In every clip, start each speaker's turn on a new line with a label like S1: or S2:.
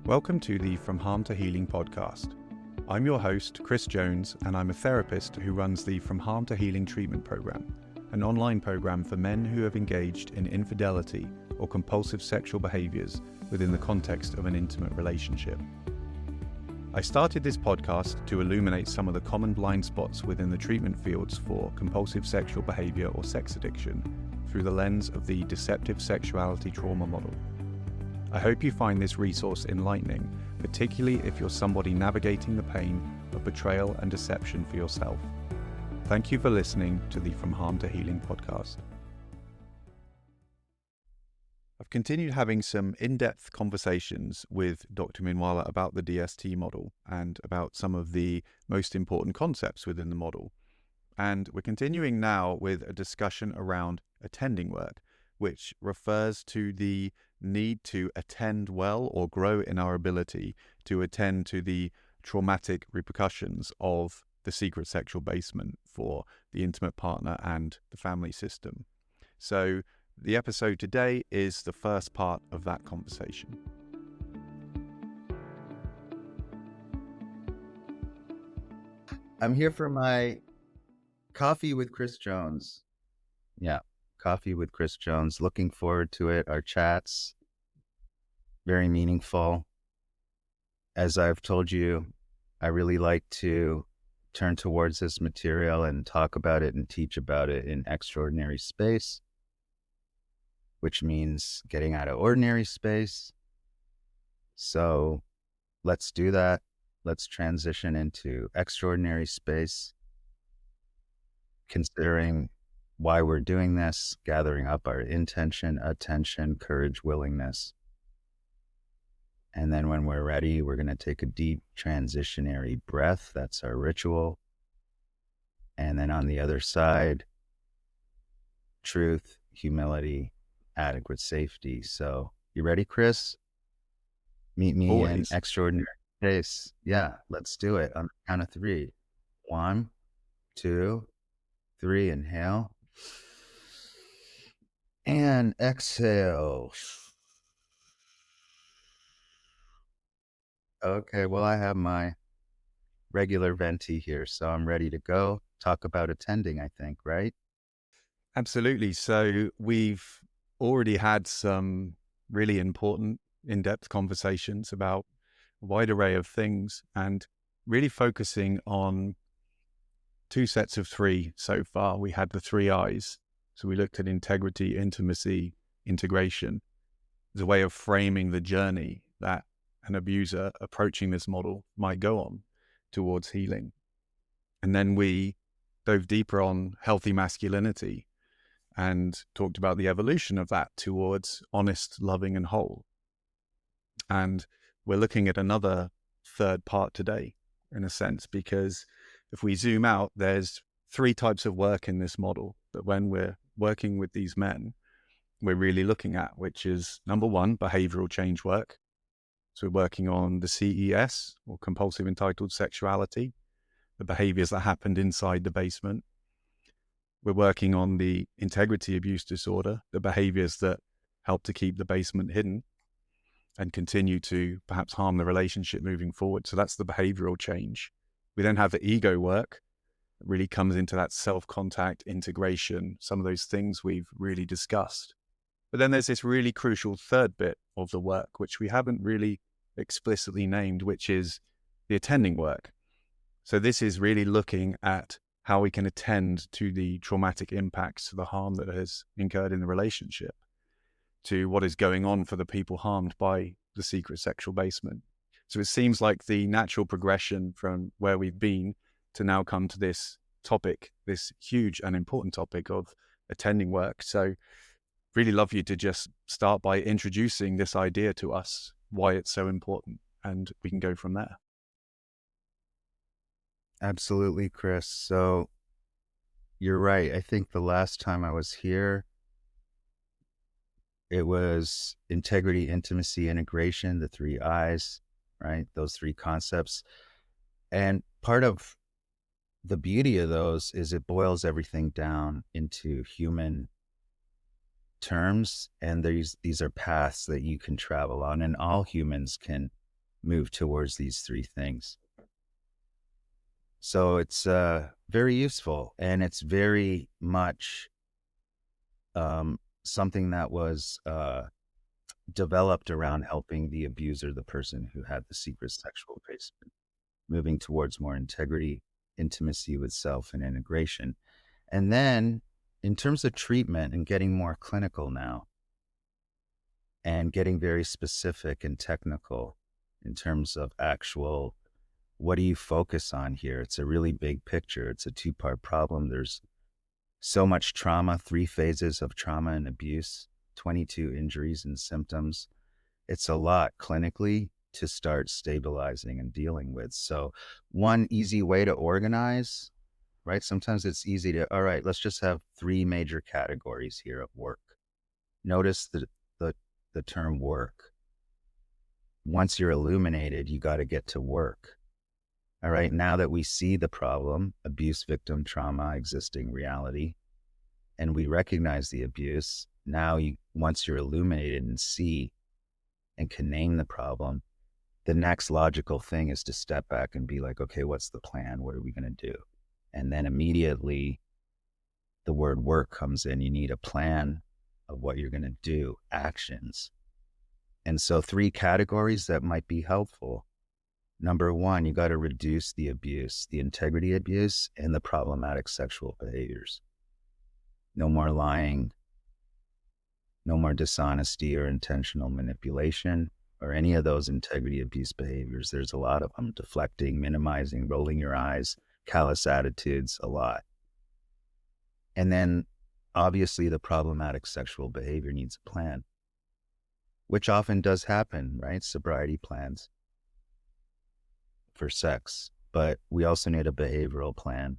S1: Welcome to the From Harm to Healing podcast. I'm your host, Chris Jones, and I'm a therapist who runs the From Harm to Healing treatment program, an online program for men who have engaged in infidelity or compulsive sexual behaviors within the context of an intimate relationship. I started this podcast to illuminate some of the common blind spots within the treatment fields for compulsive sexual behavior or sex addiction through the lens of the deceptive sexuality trauma model. I hope you find this resource enlightening, particularly if you're somebody navigating the pain of betrayal and deception for yourself. Thank you for listening to the From Harm to Healing podcast. I've continued having some in-depth conversations with Dr. Minwalla about the DST model and about some of the most important concepts within the model. And we're continuing now with a discussion around attending work, which refers to the need to attend well or grow in our ability to attend to the traumatic repercussions of the secret sexual basement for the intimate partner and the family system. So the episode today is the first part of that conversation.
S2: I'm here for my coffee with Chris Jones. Yeah, coffee with Chris Jones. Looking forward to it. Our chats, very meaningful. As I've told you, I really like to turn towards this material and talk about it and teach about it in extraordinary space, which means getting out of ordinary space. So let's do that. Let's transition into extraordinary space, considering why we're doing this, gathering up our intention, attention, courage, willingness. And then when we're ready, we're going to take a deep transitionary breath. That's our ritual. And then on the other side, truth, humility, adequate safety. So you ready, Chris? Meet me
S1: Always.
S2: in extraordinary space. Yeah, let's do it on the count of 3. 1, 2, 3. Inhale. And exhale. Okay, well, I have my regular venti here, so I'm ready to go. Talk about attending, I think, right?
S1: Absolutely. So we've already had some really important in-depth conversations about a wide array of things and really focusing on 2 sets of 3 so far. We had the 3 I's. So we looked at integrity, intimacy, integration as a way of framing the journey that an abuser approaching this model might go on towards healing. And then we dove deeper on healthy masculinity and talked about the evolution of that towards honest, loving, and whole. And we're looking at another third part today, in a sense, because if we zoom out, there's 3 types of work in this model that when we're working with these men, we're really looking at, which is number 1, behavioral change work. So we're working on the CES, or compulsive entitled sexuality, the behaviors that happened inside the basement. We're working on the integrity abuse disorder, the behaviors that help to keep the basement hidden and continue to perhaps harm the relationship moving forward. So that's the behavioral change. We then have the ego work that really comes into that self-contact, integration, some of those things we've really discussed. But then there's this really crucial third bit of the work, which we haven't really explicitly named, which is the attending work. So this is really looking at how we can attend to the traumatic impacts, to the harm that has incurred in the relationship, to what is going on for the people harmed by the secret sexual basement. So it seems like the natural progression from where we've been to now come to this topic, this huge and important topic of attending work. So really love you to just start by introducing this idea to us, why it's so important, and we can go from there.
S2: Absolutely, Chris. So you're right. I think the last time I was here, it was integrity, intimacy, integration, the 3 I's, right? Those 3 concepts. And part of the beauty of those is it boils everything down into human terms, and these are paths that you can travel on, and all humans can move towards these three things. So it's very useful, and it's very much something that was developed around helping the abuser, the person who had the secret sexual basement, moving towards more integrity, intimacy with self, and integration. And then in terms of treatment and getting more clinical now and getting very specific and technical in terms of actual, what do you focus on here? It's a really big picture. It's a two-part problem. There's so much trauma, 3 phases of trauma and abuse, 22 injuries and symptoms. It's a lot clinically to start stabilizing and dealing with. So one easy way to organize, right? Sometimes it's easy to, all right, let's just have 3 major categories here of work. Notice the term work. Once you're illuminated, you got to get to work. All right. Now that we see the problem, abuse, victim, trauma, existing reality, and we recognize the abuse, now once you're illuminated and see and can name the problem, the next logical thing is to step back and be like, okay, what's the plan? What are we going to do? And then immediately the word work comes in. You need a plan of what you're going to do, actions. And so 3 categories that might be helpful. Number 1, you got to reduce the abuse, the integrity abuse, and the problematic sexual behaviors. No more lying, no more dishonesty or intentional manipulation, or any of those integrity abuse behaviors. There's a lot of them: deflecting, minimizing, rolling your eyes, callous attitudes, a lot. And then obviously the problematic sexual behavior needs a plan, which often does happen, right? Sobriety plans for sex, but we also need a behavioral plan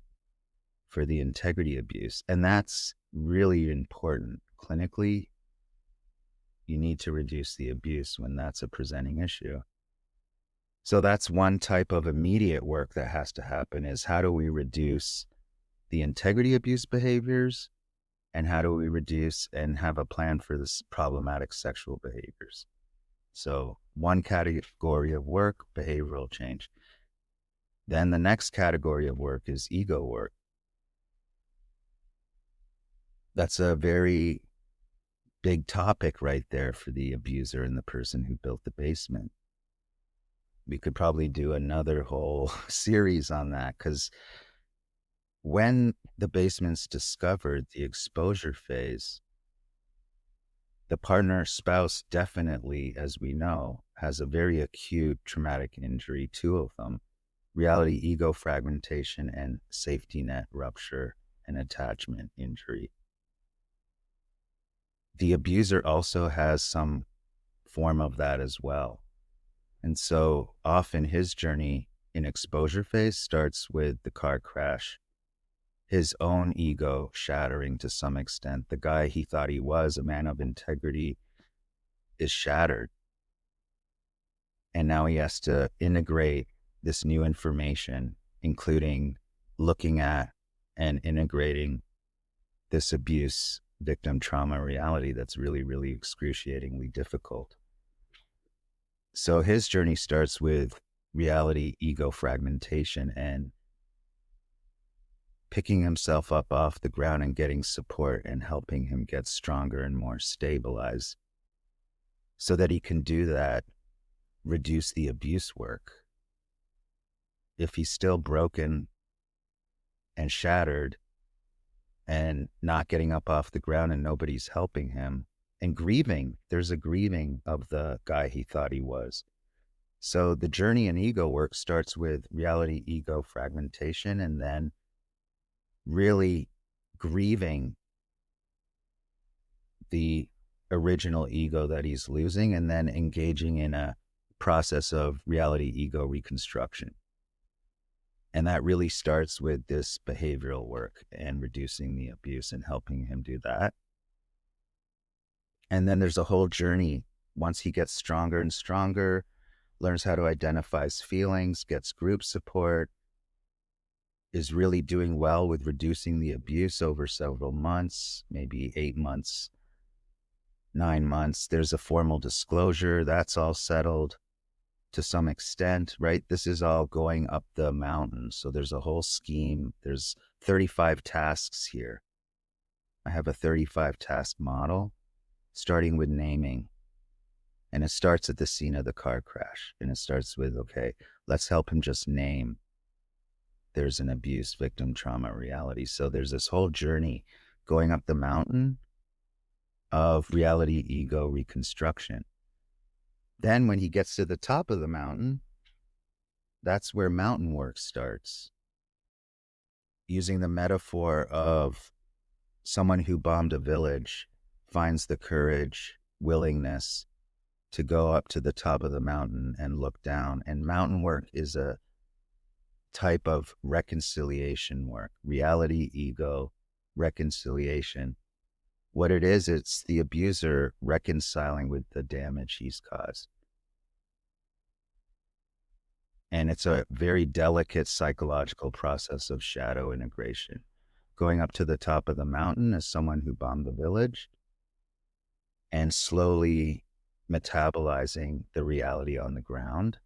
S2: for the integrity abuse. And that's really important. Clinically, you need to reduce the abuse when that's a presenting issue. So that's one type of immediate work that has to happen, is how do we reduce the integrity abuse behaviors, and how do we reduce and have a plan for this problematic sexual behaviors? So one category of work, behavioral change. Then the next category of work is ego work. That's a very big topic right there for the abuser and the person who built the basement. We could probably do another whole series on that, because when the basement's discovered, the exposure phase, the partner spouse definitely, as we know, has a very acute traumatic injury, 2 of them: reality ego fragmentation and safety net rupture and attachment injury. The abuser also has some form of that as well. And so often his journey in exposure phase starts with the car crash, his own ego shattering to some extent. The guy he thought he was, a man of integrity, is shattered. And now he has to integrate this new information, including looking at and integrating this abuse, victim trauma reality that's really, really excruciatingly difficult. So his journey starts with reality ego fragmentation and picking himself up off the ground and getting support and helping him get stronger and more stabilized so that he can do that, reduce the abuse work. If he's still broken and shattered and not getting up off the ground and nobody's helping him and grieving, there's a grieving of the guy he thought he was. So the journey in ego work starts with reality ego fragmentation, and then really grieving the original ego that he's losing, and then engaging in a process of reality ego reconstruction. And that really starts with this behavioral work and reducing the abuse and helping him do that. And then there's a whole journey. Once he gets stronger and stronger, learns how to identify his feelings, gets group support, is really doing well with reducing the abuse over several months, maybe 8 months, 9 months. There's a formal disclosure, that's all settled. to some extent, right? This is all going up the mountain. So there's a whole scheme. There's 35 tasks here. I have a 35 task model starting with naming. And it starts at the scene of the car crash. And it starts with, okay, let's help him just name there's an abuse, victim, trauma, reality. So there's this whole journey going up the mountain of reality, ego, reconstruction. Then when he gets to the top of the mountain, that's where mountain work starts. Using the metaphor of someone who bombed a village finds the courage, willingness to go up to the top of the mountain and look down. And mountain work is a type of reconciliation work, reality, ego, reconciliation. What it is, it's the abuser reconciling with the damage he's caused. And it's a very delicate psychological process of shadow integration. Going up to the top of the mountain as someone who bombed the village and slowly metabolizing the reality on the ground.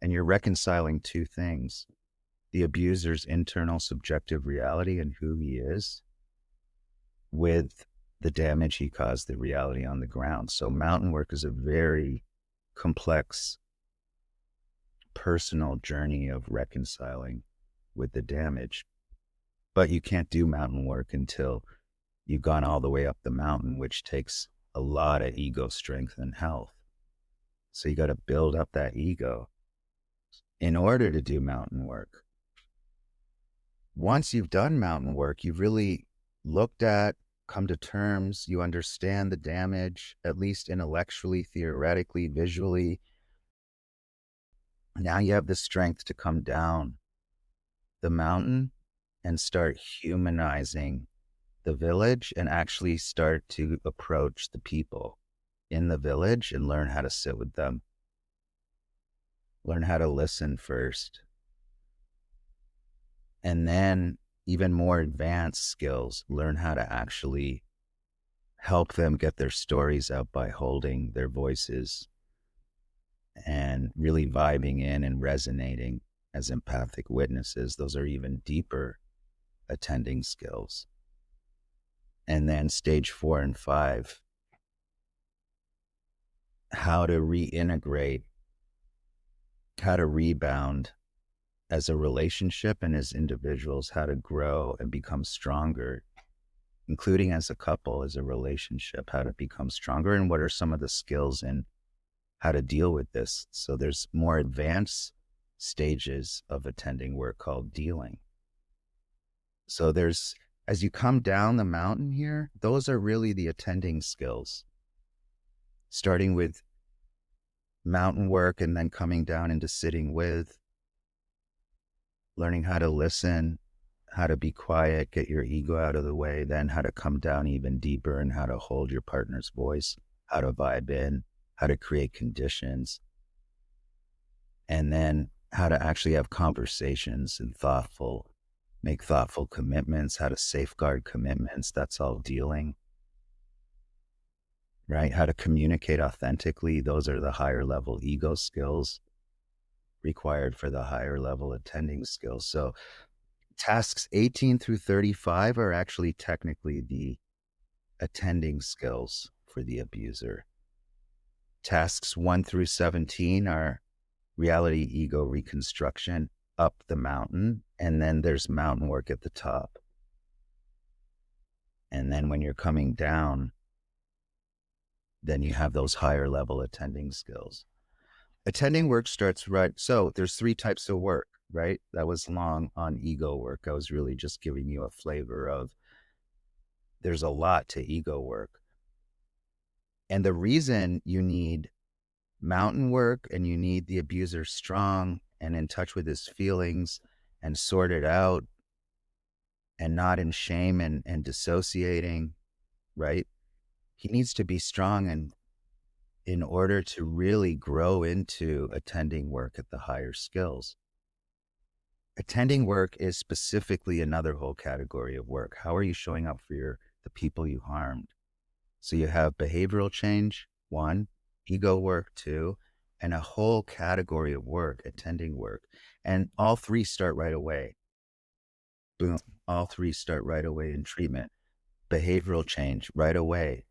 S2: And you're reconciling two things: the abuser's internal subjective reality and who he is with the damage he caused, the reality on the ground. So mountain work is a very complex personal journey of reconciling with the damage. But you can't do mountain work until you've gone all the way up the mountain, which takes a lot of ego strength and health. So you got to build up that ego in order to do mountain work. Once you've done mountain work, you've really looked at, come to terms, you understand the damage, at least intellectually, theoretically, visually. Now you have the strength to come down the mountain and start humanizing the village and actually start to approach the people in the village and learn how to sit with them. Learn how to listen first. And then even more advanced skills, learn how to actually help them get their stories out by holding their voices and really vibing in and resonating as empathic witnesses. Those are even deeper attending skills. And then stage 4 and 5, how to reintegrate, how to rebound as a relationship and as individuals, how to grow and become stronger, including as a couple, as a relationship, how to become stronger, and what are some of the skills in how to deal with this. So there's more advanced stages of attending work called dealing. So there's, as you come down the mountain here, those are really the attending skills, starting with mountain work and then coming down into sitting with, learning how to listen, how to be quiet, get your ego out of the way, then how to come down even deeper and how to hold your partner's voice, how to vibe in, how to create conditions, and then how to actually have conversations and make thoughtful commitments, how to safeguard commitments. That's all dealing, right? How to communicate authentically. Those are the higher level ego skills required for the higher level attending skills. So tasks 18 through 35 are actually technically the attending skills for the abuser. Tasks 1 through 17 are reality, ego, reconstruction up the mountain. And then there's mountain work at the top. And then when you're coming down, then you have those higher level attending skills. Attending work starts right. So there's 3 types of work, right? That was long on ego work. I was really just giving you a flavor of there's a lot to ego work. And the reason you need mountain work and you need the abuser strong and in touch with his feelings and sorted out and not in shame and dissociating, right? He needs to be strong and in order to really grow into attending work at the higher skills. Attending work is specifically another whole category of work. How are you showing up for the people you harmed? So you have behavioral change, 1, ego work, 2, and a whole category of work, attending work. And all three start right away. Boom. All three start right away in treatment. Behavioral change right away.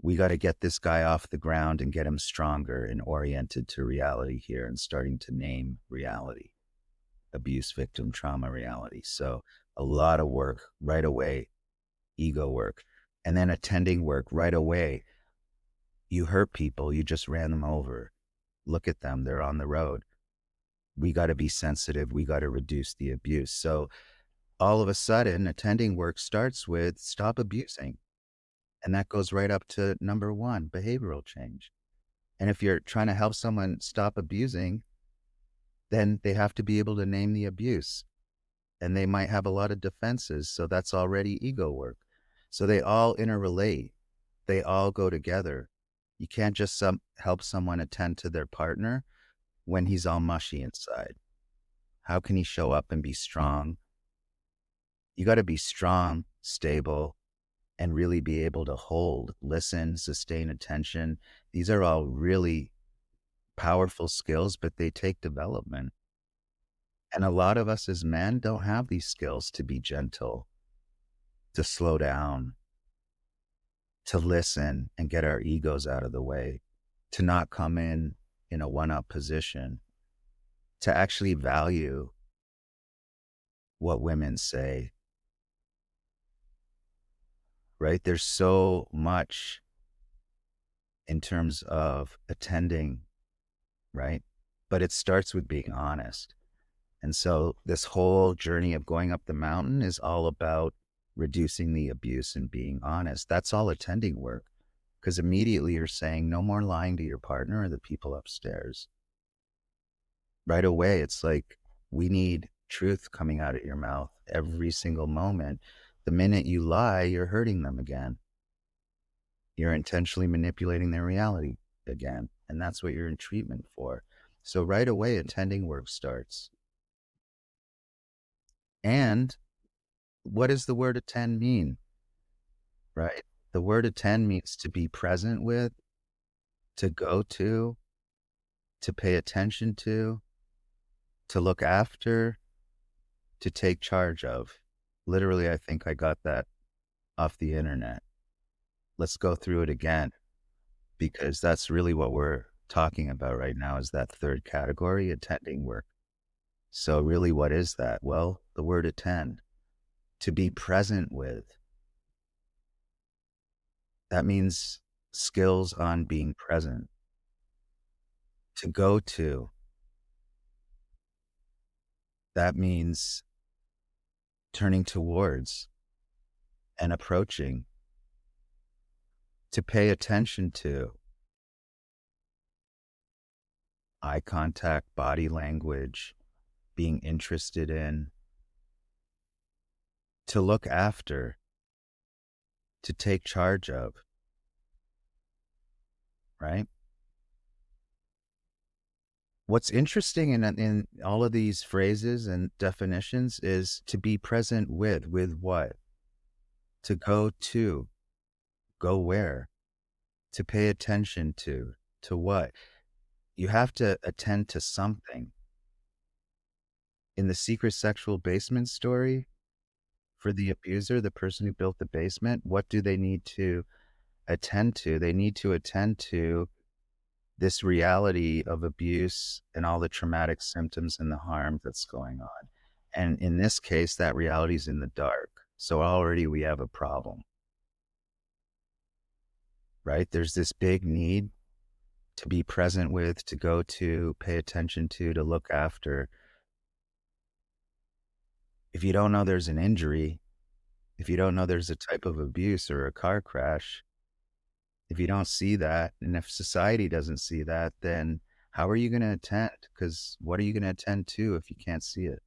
S2: We got to get this guy off the ground and get him stronger and oriented to reality here and starting to name reality, abuse victim trauma reality. So a lot of work right away, ego work, and then attending work right away. You hurt people, you just ran them over. Look at them, they're on the road. We got to be sensitive. We got to reduce the abuse. So all of a sudden, attending work starts with stop abusing. And that goes right up to number one, behavioral change. And if you're trying to help someone stop abusing, then they have to be able to name the abuse. And they might have a lot of defenses. So that's already ego work. So they all interrelate. They all go together. You can't just help someone attend to their partner when he's all mushy inside. How can he show up and be strong? You got to be strong, stable, and really be able to hold, listen, sustain attention. These are all really powerful skills, but they take development. And a lot of us as men don't have these skills to be gentle, to slow down, to listen and get our egos out of the way, to not come in a one-up position, to actually value what women say, right? There's so much in terms of attending, right? But it starts with being honest. And so this whole journey of going up the mountain is all about reducing the abuse and being honest. That's all attending work, because immediately you're saying no more lying to your partner or the people upstairs. Right away, it's like, we need truth coming out of your mouth every single moment. The minute you lie, you're hurting them again. You're intentionally manipulating their reality again. And that's what you're in treatment for. So right away, attending work starts. And what does the word attend mean? Right? The word attend means to be present with, to go to pay attention to look after, to take charge of. Literally, I think I got that off the internet. Let's go through it again, because that's really what we're talking about right now, is that third category, attending work. So really, what is that? Well, the word attend, to be present with. That means skills on being present. To go to, that means turning towards and approaching. To pay attention to, eye contact, body language, being interested in. To look after, to take charge of, right? What's interesting in all of these phrases and definitions is to be present with what? To go to, go where? To pay attention to what? You have to attend to something. In the secret sexual basement story, for the abuser, the person who built the basement, what do they need to attend to? They need to attend to this reality of abuse and all the traumatic symptoms and the harm that's going on. And in this case, that reality is in the dark. So already we have a problem, right? There's this big need to be present with, to go to, pay attention to look after. If you don't know there's an injury, if you don't know there's a type of abuse or a car crash, if you don't see that, and if society doesn't see that, then how are you going to attend? Because what are you going to attend to if you can't see it?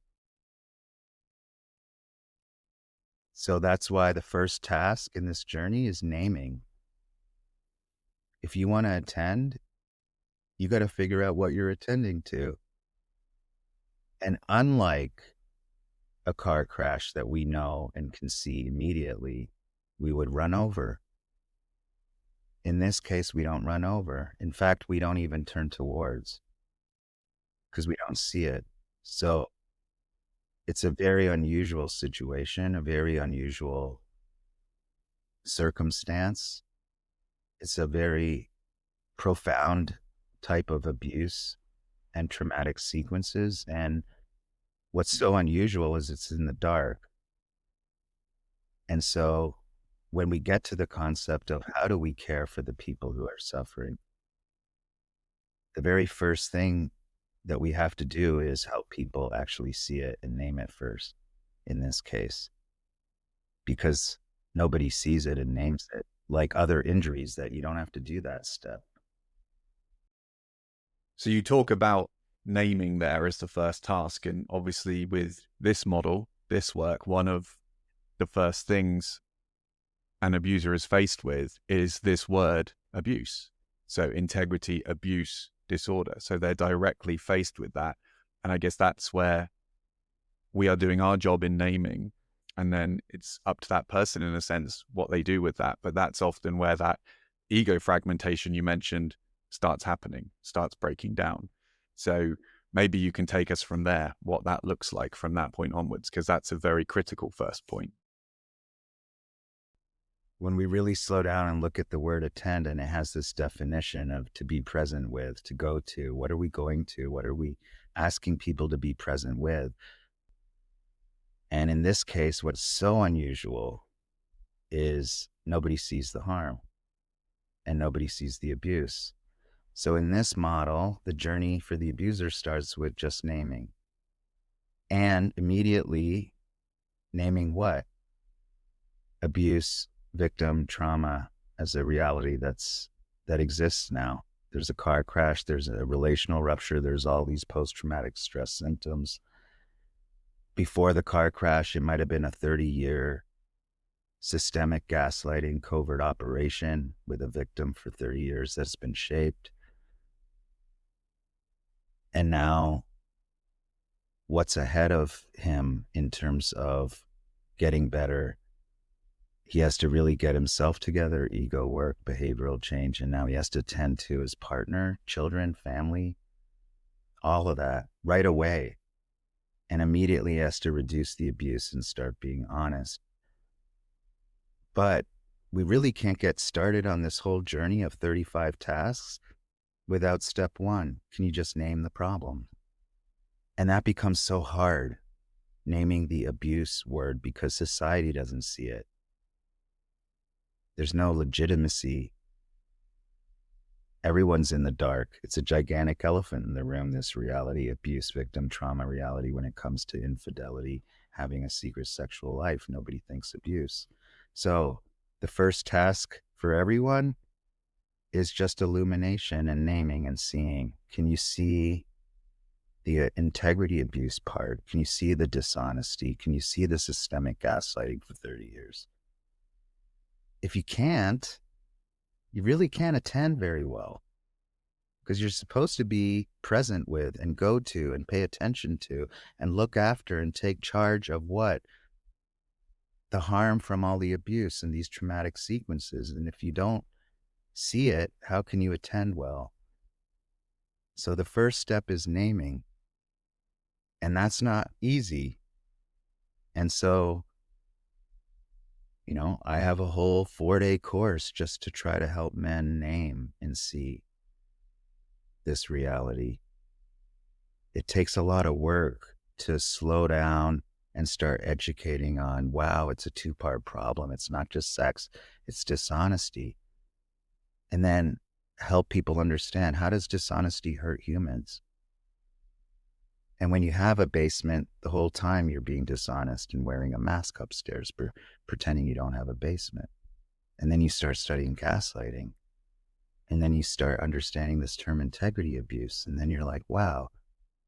S2: So that's why the first task in this journey is naming. If you want to attend, you got to figure out what you're attending to. And unlike a car crash that we know and can see immediately, we would run over. In this case, we don't run over. In fact, we don't even turn towards because we don't see it. So it's a very unusual situation, a very unusual circumstance. It's a very profound type of abuse and traumatic sequences. And what's so unusual is it's in the dark. And so when we get to the concept of how do we care for the people who are suffering, the very first thing that we have to do is help people actually see it and name it first in this case, because nobody sees it and names it, like other injuries that you don't have to do that step.
S1: So you talk about naming there as the first task. And obviously with this model, this work, one of the first things an abuser is faced with is this word abuse. So integrity, abuse, disorder. So they're directly faced with that. And I guess that's where we are doing our job in naming. And then it's up to that person, in a sense, what they do with that. But that's often where that ego fragmentation you mentioned starts happening, starts breaking down. So maybe you can take us from there, what that looks like from that point onwards, because that's a very critical first point.
S2: When we really slow down and look at the word attend, and it has this definition of to be present with, to go to, what are we going to? What are we asking people to be present with? And in this case, what's so unusual is nobody sees the harm and nobody sees the abuse. So in this model, the journey for the abuser starts with just naming, and immediately naming what? Abuse, victim, trauma as a reality that exists now. There's a car crash, there's a relational rupture, there's all these post-traumatic stress symptoms. Before the car crash, it might have been a 30-year systemic gaslighting covert operation with a victim for 30 years that's been shaped. And now what's ahead of him in terms of getting better? He has to really get himself together, ego work, behavioral change, and now he has to tend to his partner, children, family, all of that right away. And immediately he has to reduce the abuse and start being honest. But we really can't get started on this whole journey of 35 tasks without step one. Can you just name the problem? And that becomes so hard, naming the abuse word, because society doesn't see it. There's no legitimacy. Everyone's in the dark. It's a gigantic elephant in the room, this reality, abuse, victim, trauma reality. When it comes to infidelity, having a secret sexual life, nobody thinks abuse. So the first task for everyone is just illumination and naming and seeing. Can you see the integrity abuse part? Can you see the dishonesty? Can you see the systemic gaslighting for 30 years? If you can't, you really can't attend very well, because you're supposed to be present with and go to and pay attention to and look after and take charge of what? The harm from all the abuse and these traumatic sequences. And if you don't see it, how can you attend well? So the first step is naming, and that's not easy. And so, I have a whole 4-day course just to try to help men name and see this reality. It takes a lot of work to slow down and start educating on, wow, it's a 2-part problem. It's not just sex, it's dishonesty. And then help people understand, how does dishonesty hurt humans? And when you have a basement, the whole time you're being dishonest and wearing a mask upstairs, pretending you don't have a basement. And then you start studying gaslighting. And then you start understanding this term integrity abuse. And then you're like, wow,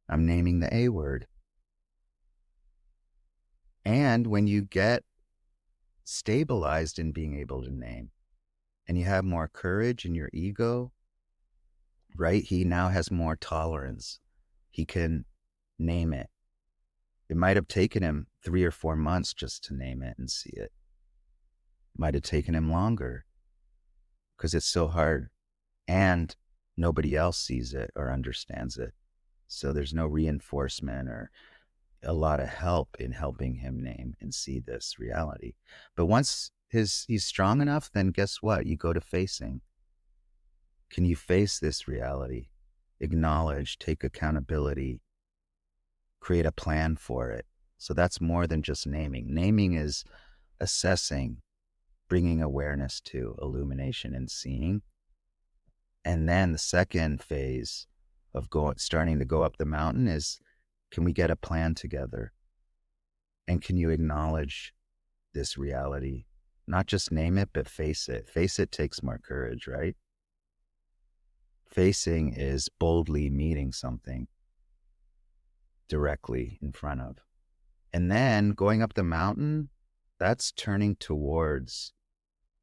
S2: I'm naming the A word. And when you get stabilized in being able to name, and you have more courage in your ego, right? He now has more tolerance. He can name it. It might have taken him 3 or 4 months just to name it and see it. Might have taken him longer, because it's so hard and nobody else sees it or understands it. So there's no reinforcement or a lot of help in helping him name and see this reality. But once he's strong enough, then guess what? You go to facing. Can you face this reality? Acknowledge, take accountability, create a plan for it. So that's more than just naming. Naming is assessing, bringing awareness to, illumination, and seeing. And then the second phase of starting to go up the mountain is, can we get a plan together? And can you acknowledge this reality? Not just name it, but face it. Face it takes more courage, right? Facing is boldly meeting something directly in front of. And then going up the mountain, that's turning towards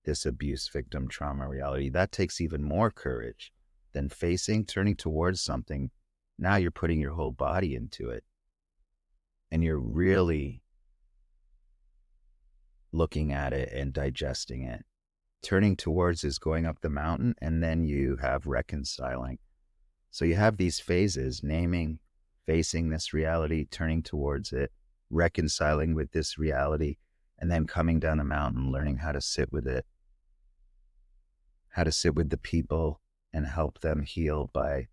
S2: this abuse victim trauma reality. That takes even more courage than facing, turning towards something. Now you're putting your whole body into it. And you're really looking at it and digesting it. Turning towards is going up the mountain, and then you have reconciling. So you have these phases: naming, facing this reality, turning towards it, reconciling with this reality, and then coming down the mountain, learning how to sit with it, how to sit with the people and help them heal by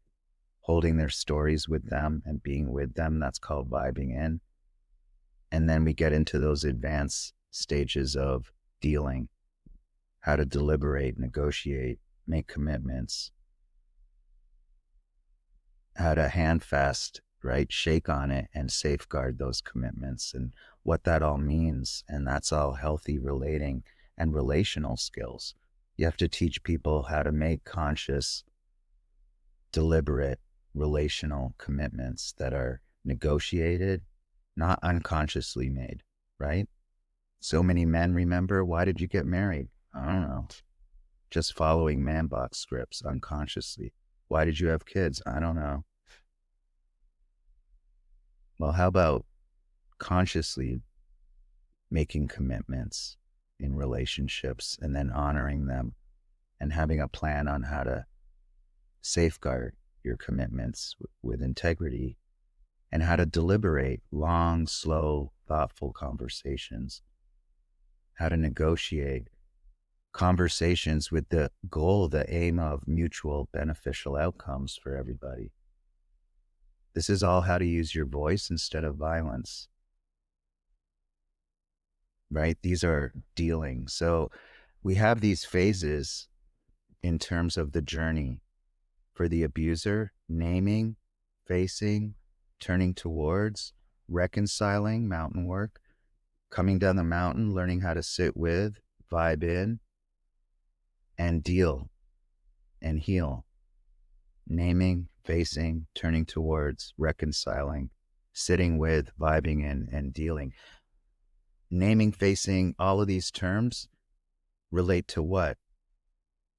S2: holding their stories with them and being with them. That's called vibing in. And then we get into those advanced stages of dealing, how to deliberate, negotiate, make commitments, how to handfast, right? Shake on it and safeguard those commitments and what that all means. And that's all healthy relating and relational skills. You have to teach people how to make conscious, deliberate, relational commitments that are negotiated, not unconsciously made, right? So many men remember, why did you get married? I don't know. Just following man box scripts unconsciously. Why did you have kids? I don't know. Well, how about consciously making commitments in relationships and then honoring them and having a plan on how to safeguard your commitments with integrity, and how to deliberate long, slow, thoughtful conversations, how to negotiate conversations with the goal, the aim of mutual beneficial outcomes for everybody. This is all how to use your voice instead of violence, right? These are dealing. So we have these phases in terms of the journey for the abuser: naming, facing, turning towards, reconciling, mountain work, coming down the mountain, learning how to sit with, vibe in, and deal and heal. Naming, facing, turning towards, reconciling, sitting with, vibing in, and dealing. Naming, facing, all of these terms relate to what?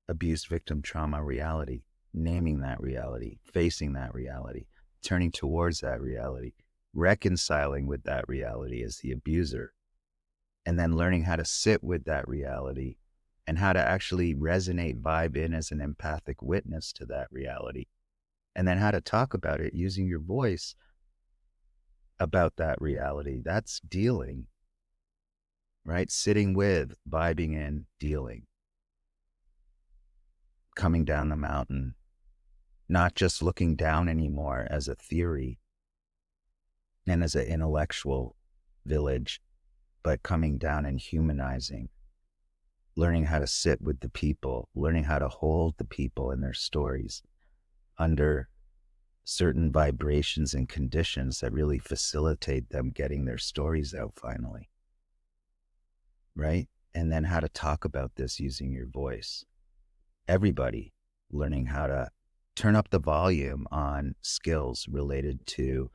S2: Abuse victim trauma reality. Naming that reality, facing that reality, turning towards that reality, reconciling with that reality as the abuser, and then learning how to sit with that reality and how to actually resonate, vibe in as an empathic witness to that reality, and then how to talk about it using your voice about that reality. That's dealing, right? Sitting with, vibing in, dealing, coming down the mountain, not just looking down anymore as a theory and as an intellectual village, but coming down and humanizing, learning how to sit with the people, learning how to hold the people and their stories under certain vibrations and conditions that really facilitate them getting their stories out finally, right? And then how to talk about this using your voice. Everybody learning how to turn up the volume on skills related to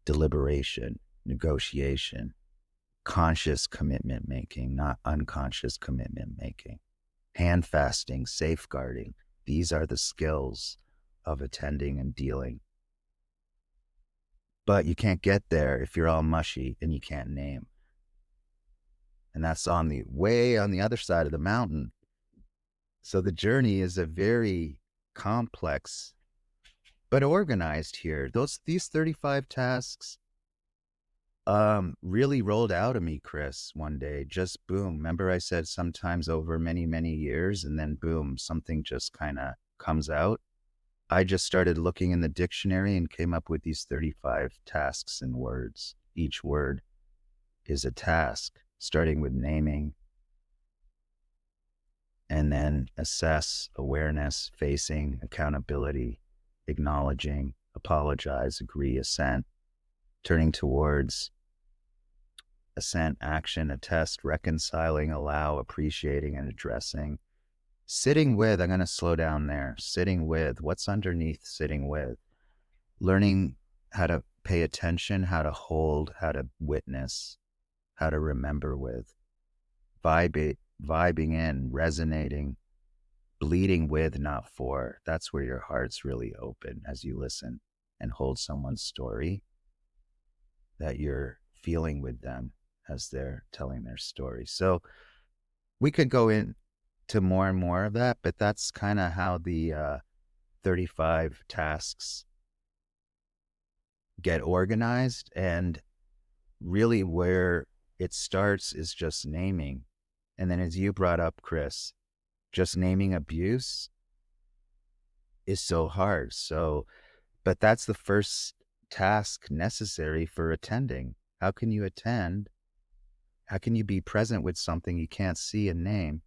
S2: deliberation, negotiation, conscious commitment making, not unconscious commitment making, hand fasting, safeguarding. These are the skills of attending and dealing. But you can't get there if you're all mushy and you can't name. And that's way on the other side of the mountain. So the journey is a very complex but organized here. These 35 tasks really rolled out of me, Chris, one day. Just boom. Remember I said sometimes over many, many years, and then boom, something just kind of comes out. I just started looking in the dictionary and came up with these 35 tasks and words. Each word is a task, starting with naming, and then assess, awareness, facing, accountability, acknowledging, apologize, agree, assent, turning towards, assent, action, attest, reconciling, allow, appreciating, and addressing. Sitting with, I'm going to slow down there. Sitting with, what's underneath sitting with? Learning how to pay attention, how to hold, how to witness, how to remember with. Vibing in, resonating, bleeding with, not for. That's where your heart's really open as you listen and hold someone's story, that you're feeling with them as they're telling their story. So we could go into more and more of that, but that's kind of how the 35 tasks get organized. And really where it starts is just naming. And then as you brought up, Chris, just naming abuse is so hard. So, but that's the first task necessary for attending. How can you attend? How can you be present with something you can't see and name?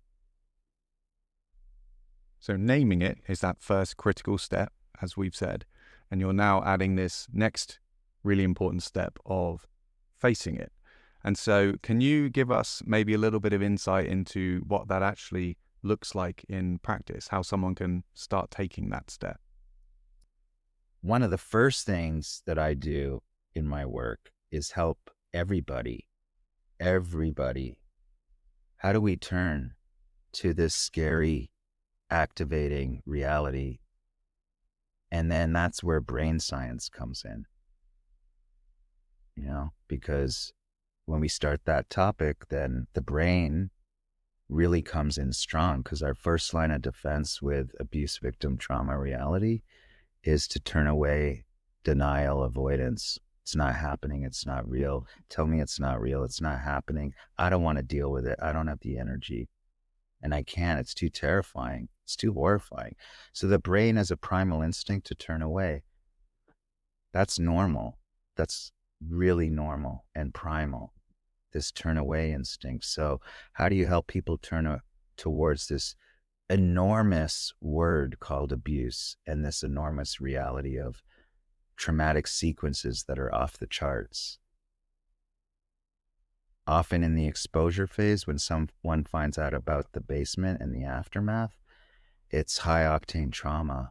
S1: So naming it is that first critical step, as we've said, and you're now adding this next really important step of facing it. And so can you give us maybe a little bit of insight into what that actually looks like in practice, how someone can start taking that step?
S2: One of the first things that I do in my work is help everybody. How do we turn to this scary, activating reality? And then that's where brain science comes in, because when we start that topic, then the brain really comes in strong, because our first line of defense with abuse victim trauma reality is to turn away, denial, avoidance. It's not happening. It's not real. Tell me it's not real. It's not happening. I don't want to deal with it. I don't have the energy. And I can't. It's too terrifying. It's too horrifying. So the brain has a primal instinct to turn away. That's normal. That's really normal and primal, this turn away instinct. So how do you help people turn towards this enormous word called abuse and this enormous reality of traumatic sequences that are off the charts? Often in the exposure phase, when someone finds out about the basement and the aftermath, it's high octane trauma.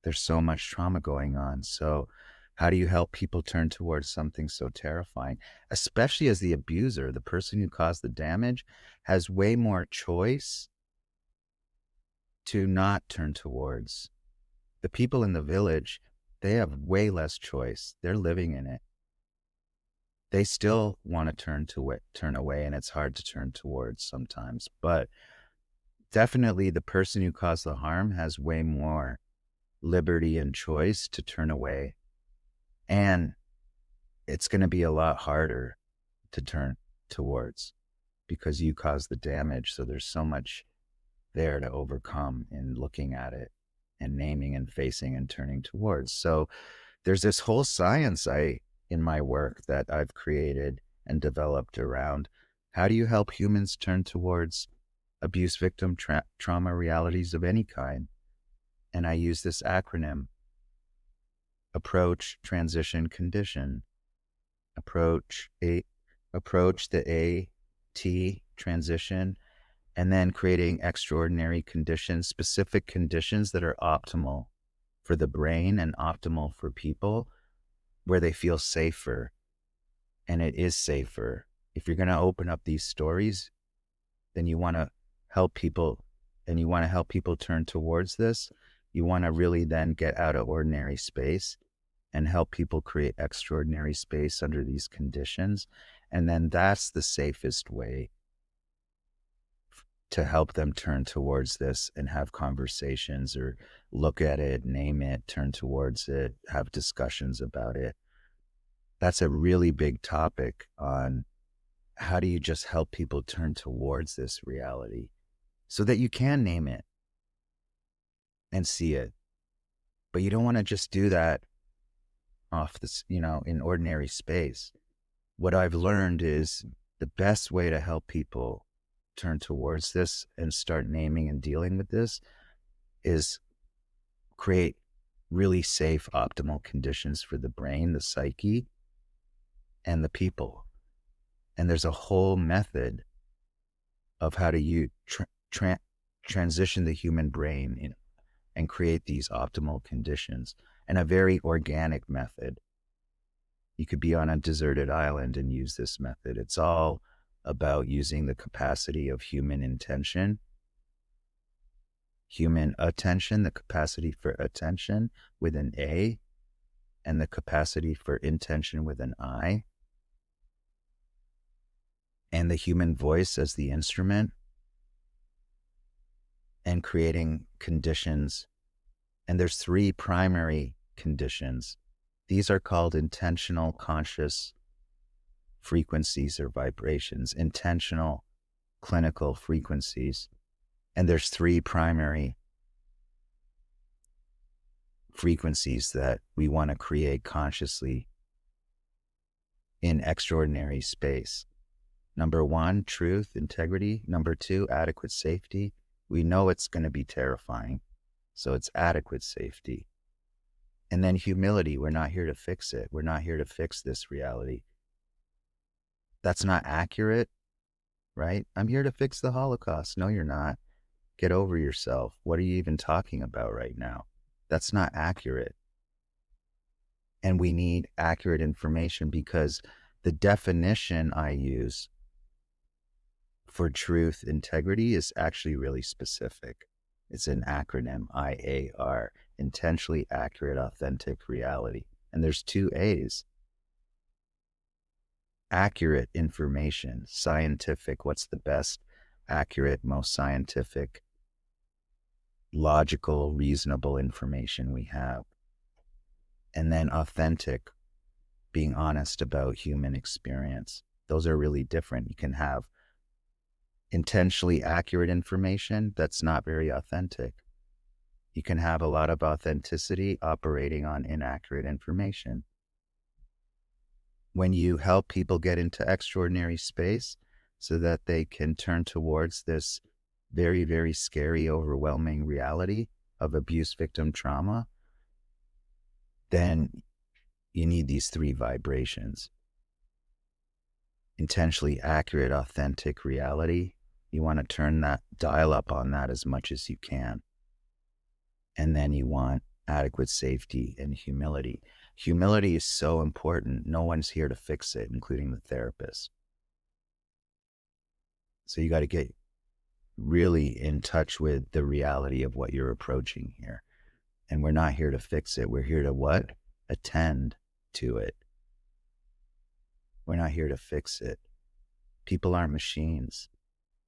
S2: There's so much trauma going on. So how do you help people turn towards something so terrifying, especially as the abuser, the person who caused the damage, has way more choice to not turn towards? The people in the village, they have way less choice. They're living in it. They still want to turn away, and it's hard to turn towards sometimes. But definitely the person who caused the harm has way more liberty and choice to turn away. And it's going to be a lot harder to turn towards because you caused the damage. So there's so much there to overcome in looking at it and naming and facing and turning towards. So there's this whole science in my work that I've created and developed around how do you help humans turn towards abuse victim trauma realities of any kind. And I use this acronym: approach, transition, condition. Approach, the A, T, transition, and then creating extraordinary conditions, specific conditions that are optimal for the brain and optimal for people, where they feel safer. And it is safer. If you're going to open up these stories, then you want to help people, and you want to help people turn towards this. You want to really then get out of ordinary space and help people create extraordinary space under these conditions. And then that's the safest way to help them turn towards this and have conversations or look at it, name it, turn towards it, have discussions about it. That's a really big topic on how do you just help people turn towards this reality so that you can name it and see it. But you don't want to just do that off this, in ordinary space. What I've learned is the best way to help people turn towards this and start naming and dealing with this is create really safe, optimal conditions for the brain, the psyche, and the people. And there's a whole method of how to transition the human brain and create these optimal conditions, and a very organic method. You could be on a deserted island and use this method. It's all about using the capacity of human intention, human attention, the capacity for attention with an A, and the capacity for intention with an I, and the human voice as the instrument, and creating conditions. And there's 3 primary conditions. These are called intentional conscious frequencies or vibrations, intentional clinical frequencies. And there's 3 primary frequencies that we want to create consciously in extraordinary space. Number 1, truth, integrity. Number 2, adequate safety. We know it's going to be terrifying, so it's adequate safety. And then humility. We're not here to fix it. We're not here to fix this reality. That's not accurate, right? I'm here to fix the Holocaust. No, you're not. Get over yourself. What are you even talking about right now? That's not accurate. And we need accurate information, because the definition I use for truth, integrity is actually really specific. It's an acronym, IAR, intentionally accurate, authentic reality. And there's 2 A's. Accurate information, scientific, what's the best, accurate, most scientific, logical, reasonable information we have. And then authentic, being honest about human experience. Those are really different. You can have intentionally accurate information that's not very authentic. You can have a lot of authenticity operating on inaccurate information. When you help people get into extraordinary space so that they can turn towards this very, very scary, overwhelming reality of abuse victim trauma, then you need these 3 vibrations. Intentionally accurate, authentic reality. You want to turn that dial up on that as much as you can. And then you want adequate safety and humility. Humility is so important. No one's here to fix it, including the therapist. So you got to get really in touch with the reality of what you're approaching here. And we're not here to fix it. We're here to what? Attend to it. We're not here to fix it. People aren't machines.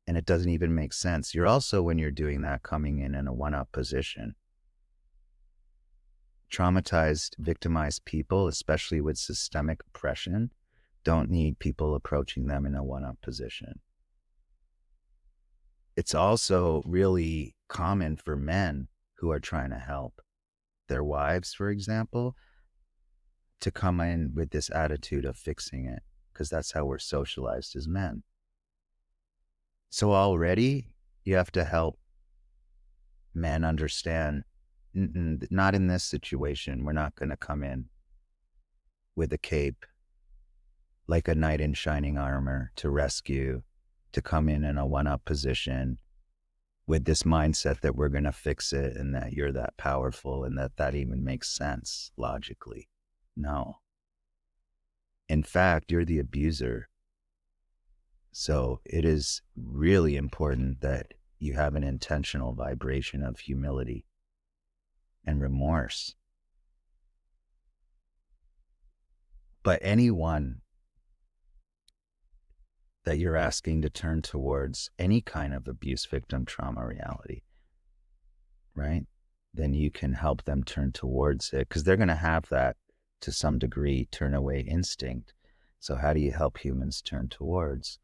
S2: And it doesn't even make sense. You're also, when you're doing that, coming in a one-up position. Traumatized, victimized people, especially with systemic oppression, don't need people approaching them in a one-up position. It's also really common for men who are trying to help their wives, for example, to come in with this attitude of fixing it, because that's how we're socialized as men. So already you have to help men understand, not in this situation. We're not going to come in with a cape like a knight in shining armor to rescue, to come in a one-up position with this mindset that we're going to fix it and that you're that powerful and that even makes sense logically. No. In fact, you're the abuser. So it is really important that you have an intentional vibration of humility and remorse. But anyone that you're asking to turn towards any kind of abuse victim trauma reality, right? Then you can help them turn towards it because they're going to have that to some degree turn away instinct. So how do you help humans turn towards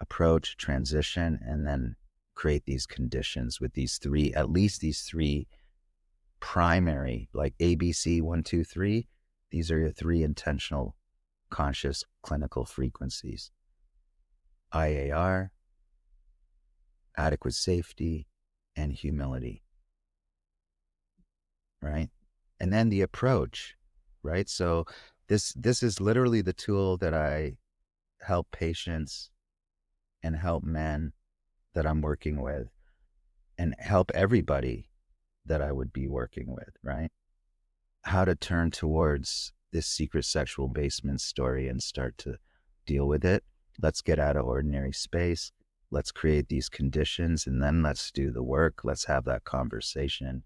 S2: approach, transition, and then create these conditions with these three, at least these three primary, like ABC 1, 2, 3. These are your three intentional conscious clinical frequencies: IAR, adequate safety, and humility, right? And then the approach, right? So this is literally the tool that I help patients and help men that I'm working with and help everybody that I would be working with, right? How to turn towards this secret sexual basement story and start to deal with it. Let's get out of ordinary space. Let's create these conditions and then let's do the work. Let's have that conversation.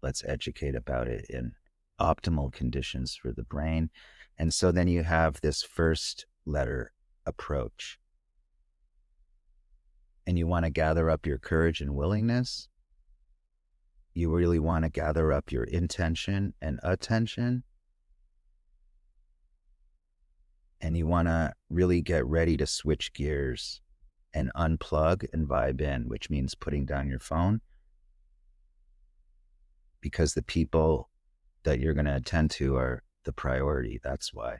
S2: Let's educate about it in optimal conditions for the brain. And so then you have this first letter approach. And you want to gather up your courage and willingness. You really want to gather up your intention and attention. And you want to really get ready to switch gears and unplug and vibe in, which means putting down your phone. Because the people that you're going to attend to are the priority. That's why.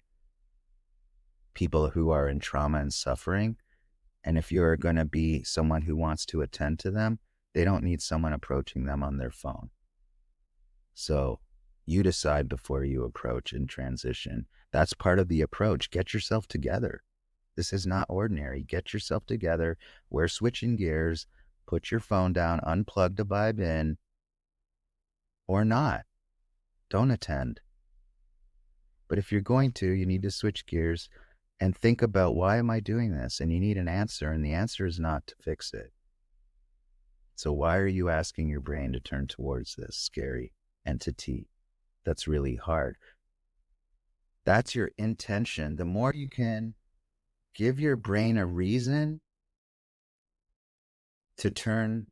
S2: People who are in trauma and suffering. And if you're going to be someone who wants to attend to them, they don't need someone approaching them on their phone. So you decide before you approach and transition. That's part of the approach. Get yourself together. This is not ordinary. Get yourself together. We're switching gears. Put your phone down, unplug to vibe in, or not. Don't attend. But if you're going to, you need to switch gears and think about, why am I doing this? And you need an answer, and the answer is not to fix it. So why are you asking your brain to turn towards this scary entity that's really hard? That's your intention. The more you can give your brain a reason to turn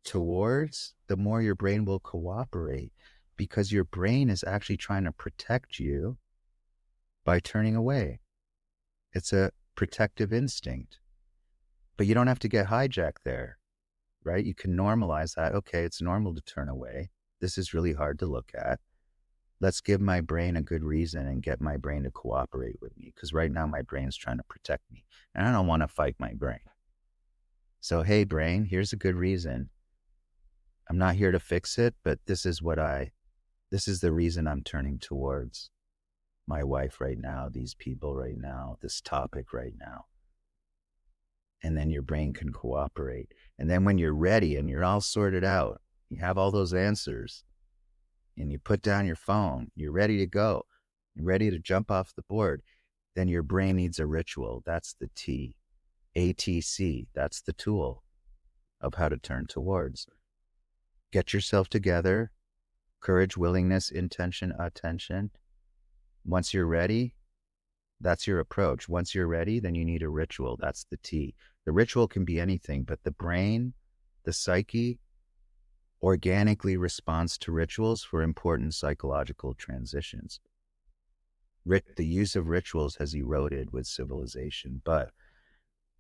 S2: towards, the more your brain will cooperate, because your brain is actually trying to protect you by turning away. It's a protective instinct, but you don't have to get hijacked there, right? You can normalize that. Okay, it's normal to turn away. This is really hard to look at. Let's give my brain a good reason and get my brain to cooperate with me, because right now my brain's trying to protect me and I don't want to fight my brain. So, hey, brain, here's a good reason. I'm not here to fix it, but this is the reason I'm turning towards my wife right now, these people right now, this topic right now. And then your brain can cooperate. And then when you're ready and you're all sorted out, you have all those answers, and you put down your phone, you're ready to go, you're ready to jump off the board, then your brain needs a ritual. That's the T. ATC. That's the tool of how to turn towards. Get yourself together. Courage, willingness, intention, attention. Once you're ready, that's your approach. Once you're ready, then you need a ritual. That's the T. The ritual can be anything, but the brain, the psyche, organically responds to rituals for important psychological transitions. The use of rituals has eroded with civilization, but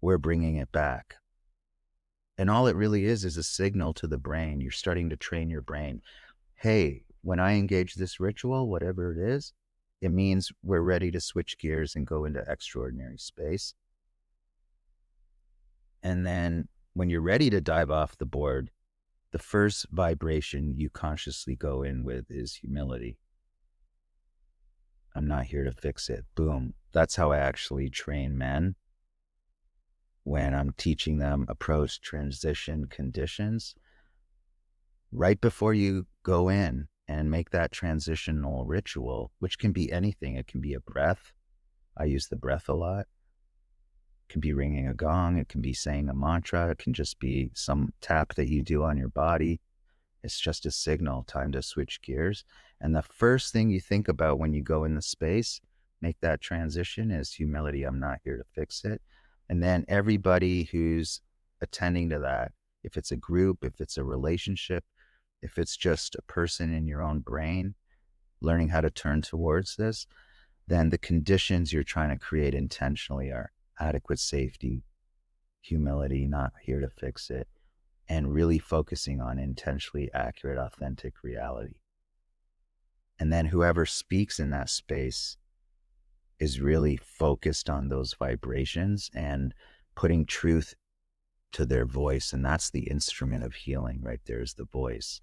S2: we're bringing it back. And all it really is a signal to the brain. You're starting to train your brain. Hey, when I engage this ritual, whatever it is, it means we're ready to switch gears and go into extraordinary space. And then when you're ready to dive off the board, the first vibration you consciously go in with is humility. I'm not here to fix it. Boom. That's how I actually train men when I'm teaching them approach transition conditions. Right before you go in and make that transitional ritual, which can be anything. It can be a breath. I use the breath a lot. It can be ringing a gong. It can be saying a mantra. It can just be some tap that you do on your body. It's just a signal, time to switch gears. And the first thing you think about when you go in the space make that transition is humility. I'm not here to fix it. And then everybody who's attending to that, if it's a group, if it's a relationship, if it's just a person in your own brain, learning how to turn towards this, then the conditions you're trying to create intentionally are adequate safety, humility, not here to fix it, and really focusing on intentionally accurate, authentic reality. And then whoever speaks in that space is really focused on those vibrations and putting truth to their voice. And that's the instrument of healing, right? There's the voice.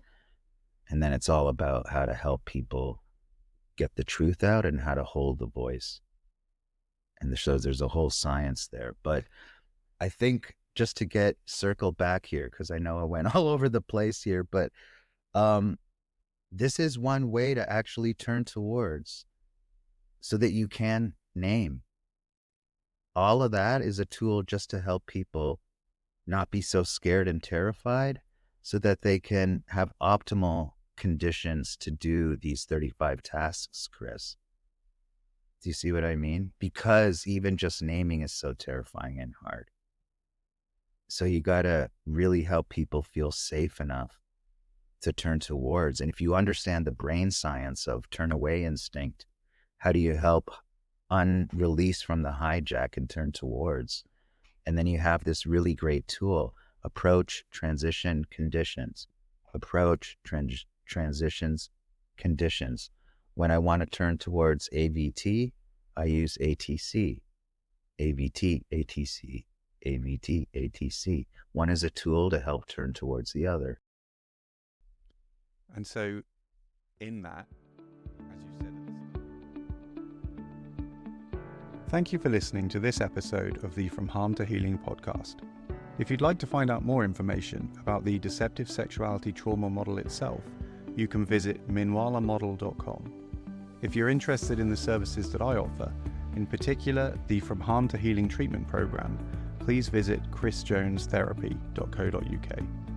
S2: And then it's all about how to help people get the truth out and how to hold the voice. And so there's a whole science there. But I think just to get circled back here, because I know I went all over the place here, but this is one way to actually turn towards so that you can name. All of that is a tool just to help people not be so scared and terrified so that they can have optimal conditions to do these 35 tasks, Chris. Do you see what I mean? Because even just naming is so terrifying and hard. So you got to really help people feel safe enough to turn towards. And if you understand the brain science of turn away instinct, how do you help unrelease from the hijack and turn towards? And then you have this really great tool, approach, transition, conditions. Approach, transitions, conditions. When I want to turn towards AVT, I use ATC. AVT, ATC, AVT, ATC. One is a tool to help turn towards the other.
S1: And so in that, as you said at the start. Thank you for listening to this episode of the From Harm to Healing podcast. If you'd like to find out more information about the deceptive sexuality trauma model itself, you can visit minwallamodel.com. If you're interested in the services that I offer, in particular the From Harm to Healing treatment program, please visit chrisjonestherapy.co.uk.